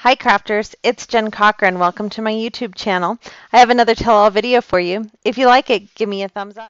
Hi crafters, it's Jenn Cochran. Welcome to my YouTube channel. I have another tell-all video for you. If you like it, give me a thumbs up.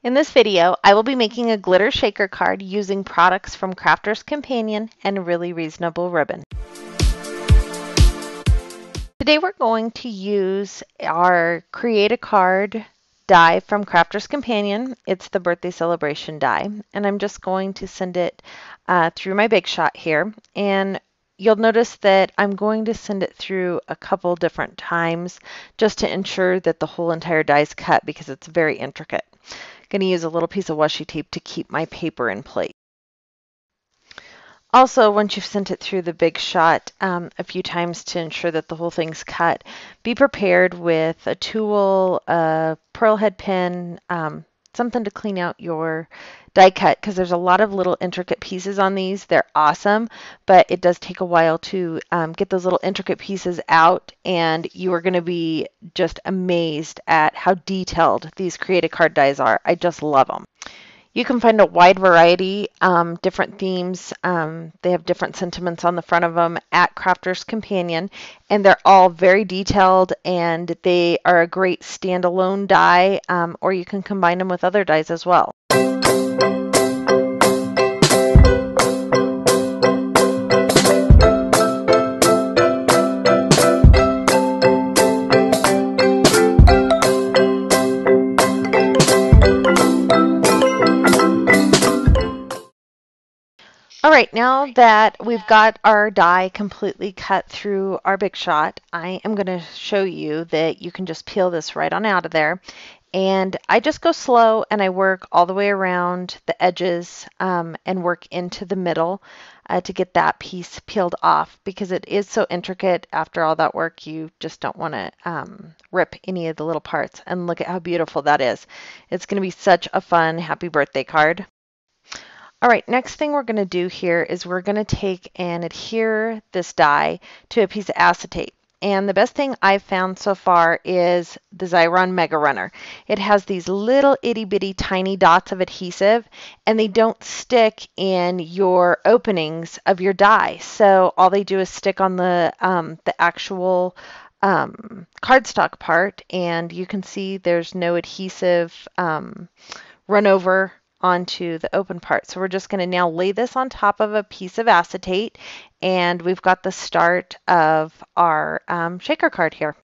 In this video, I will be making a glitter shaker card using products from Crafter's Companion and Really Reasonable Ribbon. Today we're going to use our Create a Card die from Crafter's Companion. It's the birthday celebration die, and I'm just going to send it through my Big Shot here. And you'll notice that I'm going to send it through a couple different times just to ensure that the whole entire die is cut because it's very intricate. I'm going to use a little piece of washi tape to keep my paper in place. Also, once you've sent it through the Big Shot a few times to ensure that the whole thing's cut, be prepared with a tool, a pearl head pen, something to clean out your die cut because there's a lot of little intricate pieces on these. They're awesome, but it does take a while to get those little intricate pieces out, and you are going to be just amazed at how detailed these Create a Card dies are. I just love them. You can find a wide variety, different themes. They have different sentiments on the front of them at Crafter's Companion, and they're all very detailed, and they are a great standalone die, or you can combine them with other dies as well. All right, now that we've got our die completely cut through our Big Shot, I am going to show you that you can just peel this right on out of there. And I just go slow and I work all the way around the edges and work into the middle to get that piece peeled off because it is so intricate. After all that work, you just don't want to rip any of the little parts. And look at how beautiful that is. It's going to be such a fun happy birthday card. All right, next thing we're going to do here is we're going to take and adhere this die to a piece of acetate. And the best thing I've found so far is the Xyron Mega Runner. It has these little itty bitty tiny dots of adhesive, and they don't stick in your openings of your die. So all they do is stick on the actual cardstock part, and you can see there's no adhesive run over onto the open part. So we're just going to now lay this on top of a piece of acetate, and we've got the start of our shaker card here.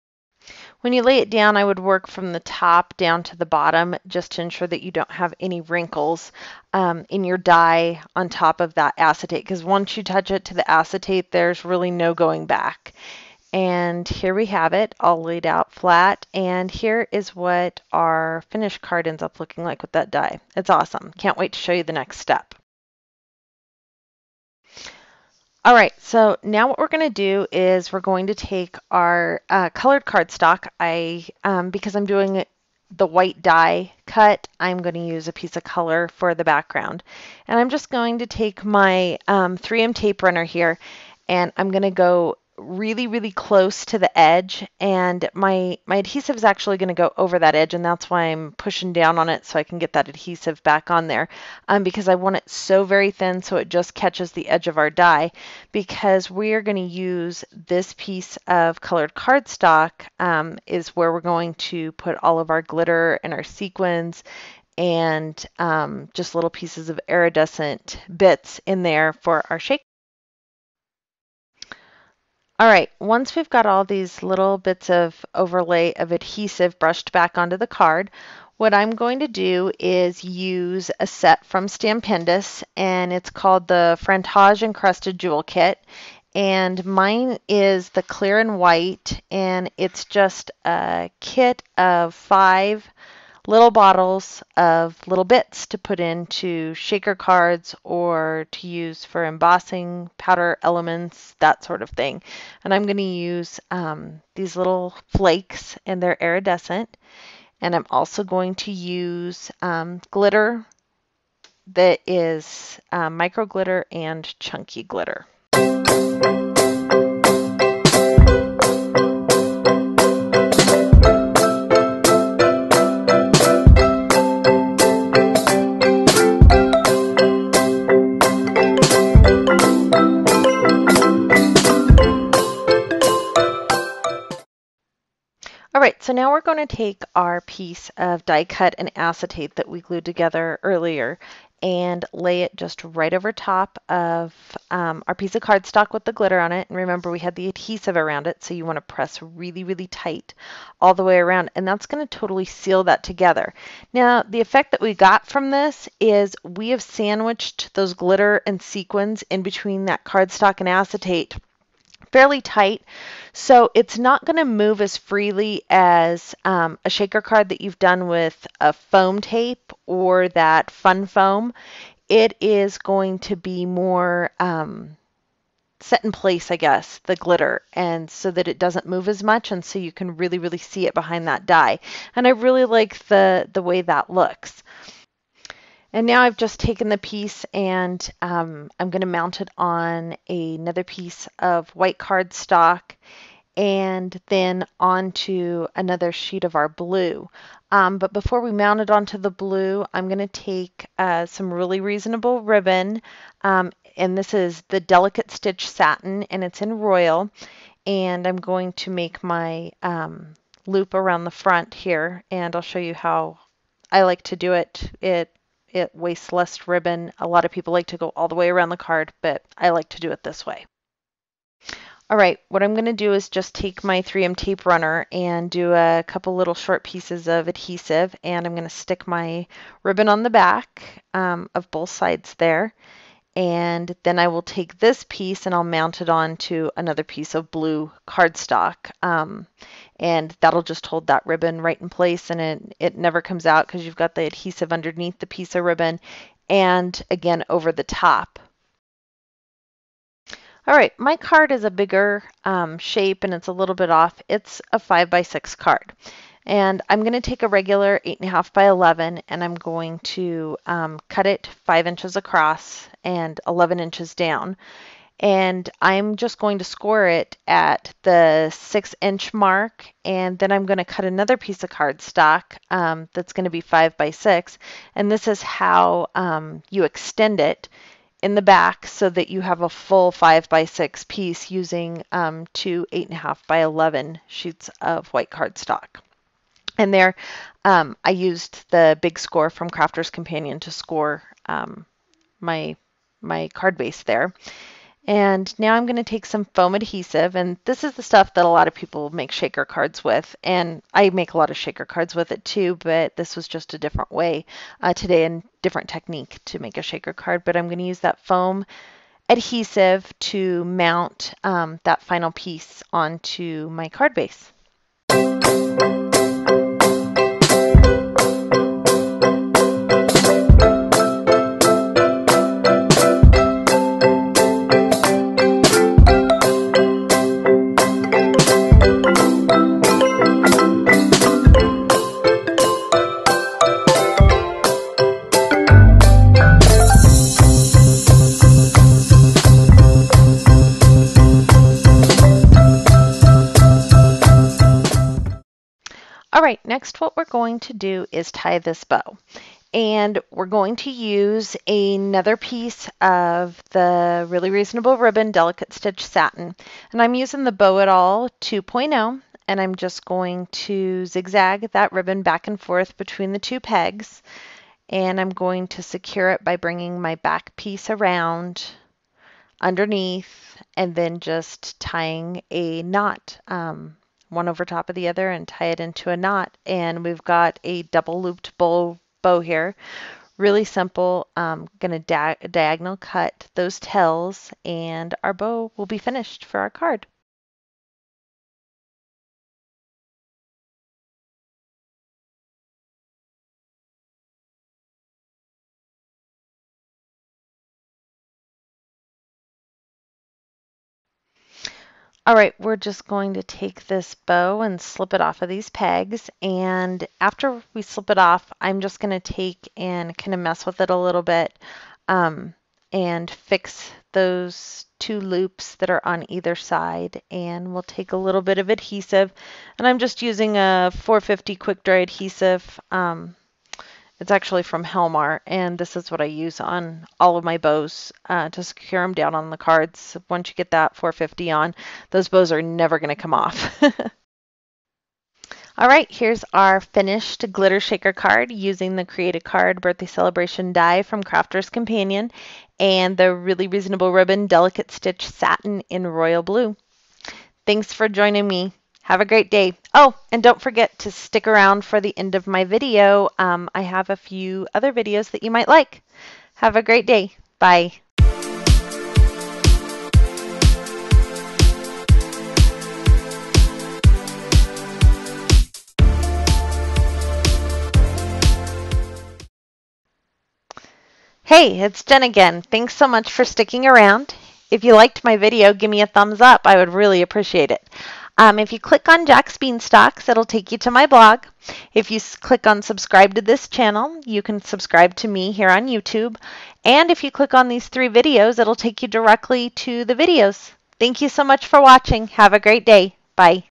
When you lay it down, I would work from the top down to the bottom just to ensure that you don't have any wrinkles in your die on top of that acetate, because once you touch it to the acetate, there's really no going back. And here we have it all laid out flat, and here is what our finished card ends up looking like with that die. It's awesome. Can't wait to show you the next step. All right, so now what we're going to do is we're going to take our colored cardstock. Because I'm doing the white die cut, I'm going to use a piece of color for the background. And I'm just going to take my 3M tape runner here, and I'm going to go really close to the edge, and my adhesive is actually going to go over that edge, and that's why I'm pushing down on it so I can get that adhesive back on there, because I want it so very thin so it just catches the edge of our die, because we are going to use this piece of colored cardstock is where we're going to put all of our glitter and our sequins and just little pieces of iridescent bits in there for our shaker. All right, once we've got all these little bits of overlay of adhesive brushed back onto the card, what I'm going to do is use a set from Stampendous, and it's called the Frantage Encrusted Jewel Kit. And mine is the clear and white, and it's just a kit of 5 little bottles of little bits to put into shaker cards or to use for embossing, powder elements, that sort of thing. And I'm going to use these little flakes, and they're iridescent. And I'm also going to use glitter that is micro glitter and chunky glitter. So now we're going to take our piece of die cut and acetate that we glued together earlier and lay it just right over top of our piece of cardstock with the glitter on it. And remember, we had the adhesive around it, so you want to press really, really tight all the way around, and that's going to totally seal that together. Now, the effect that we got from this is we have sandwiched those glitter and sequins in between that cardstock and acetate fairly tight, so it's not going to move as freely as a shaker card that you've done with a foam tape or that fun foam. It is going to be more set in place, I guess, the glitter, and so that it doesn't move as much, and so you can really, really see it behind that die. And I really like the way that looks. And now I've just taken the piece and I'm going to mount it on another piece of white cardstock and then onto another sheet of our blue. But before we mount it onto the blue, I'm going to take some really reasonable ribbon, and this is the Delicate Stitch Satin, and it's in Royal, and I'm going to make my loop around the front here, and I'll show you how I like to do it. It wastes less ribbon. A lot of people like to go all the way around the card, but I like to do it this way. All right, what I'm going to do is just take my 3M tape runner and do a couple little short pieces of adhesive, and I'm going to stick my ribbon on the back of both sides there. And then I will take this piece and I'll mount it onto another piece of blue cardstock. And that'll just hold that ribbon right in place, and it never comes out because you've got the adhesive underneath the piece of ribbon and again over the top. All right, my card is a bigger shape and it's a little bit off. It's a 5x6 card. And I'm going to take a regular 8.5 by 11 and I'm going to cut it 5 inches across and 11 inches down. And I'm just going to score it at the 6-inch mark, and then I'm going to cut another piece of cardstock that's going to be 5 by 6, and this is how you extend it in the back so that you have a full 5 by 6 piece using 2 8.5 by 11 sheets of white cardstock. And there I used the big score from Crafter's Companion to score my card base there. And now I'm going to take some foam adhesive, and this is the stuff that a lot of people make shaker cards with, and I make a lot of shaker cards with it too, but this was just a different way today and different technique to make a shaker card. But I'm going to use that foam adhesive to mount that final piece onto my card base. All right, next what we're going to do is tie this bow. And we're going to use another piece of the Really Reasonable Ribbon Delicate Stitch Satin. And I'm using the Bow It All 2.0, and I'm just going to zigzag that ribbon back and forth between the two pegs. And I'm going to secure it by bringing my back piece around underneath and then just tying a knot. One over top of the other and tie it into a knot, and we've got a double looped bow here. Really simple. I'm going to diagonal cut those tails and our bow will be finished for our card. All right, we're just going to take this bow and slip it off of these pegs, and after we slip it off, I'm just going to take and kind of mess with it a little bit and fix those two loops that are on either side, and we'll take a little bit of adhesive, and I'm just using a 450 quick dry adhesive. It's actually from Helmar, and this is what I use on all of my bows to secure them down on the cards. Once you get that 450 on, those bows are never going to come off. All right, here's our finished glitter shaker card using the Create a Card birthday celebration die from Crafter's Companion and the Really Reasonable Ribbon Delicate Stitch Satin in Royal Blue. Thanks for joining me. Have a great day. Oh, and don't forget to stick around for the end of my video. I have a few other videos that you might like. Have a great day. Bye. Hey, it's Jen again. Thanks so much for sticking around. If you liked my video, give me a thumbs up. I would really appreciate it. If you click on Jack's Beanstalks, it'll take you to my blog. If you click on subscribe to this channel, you can subscribe to me here on YouTube. And if you click on these 3 videos, it'll take you directly to the videos. Thank you so much for watching. Have a great day. Bye.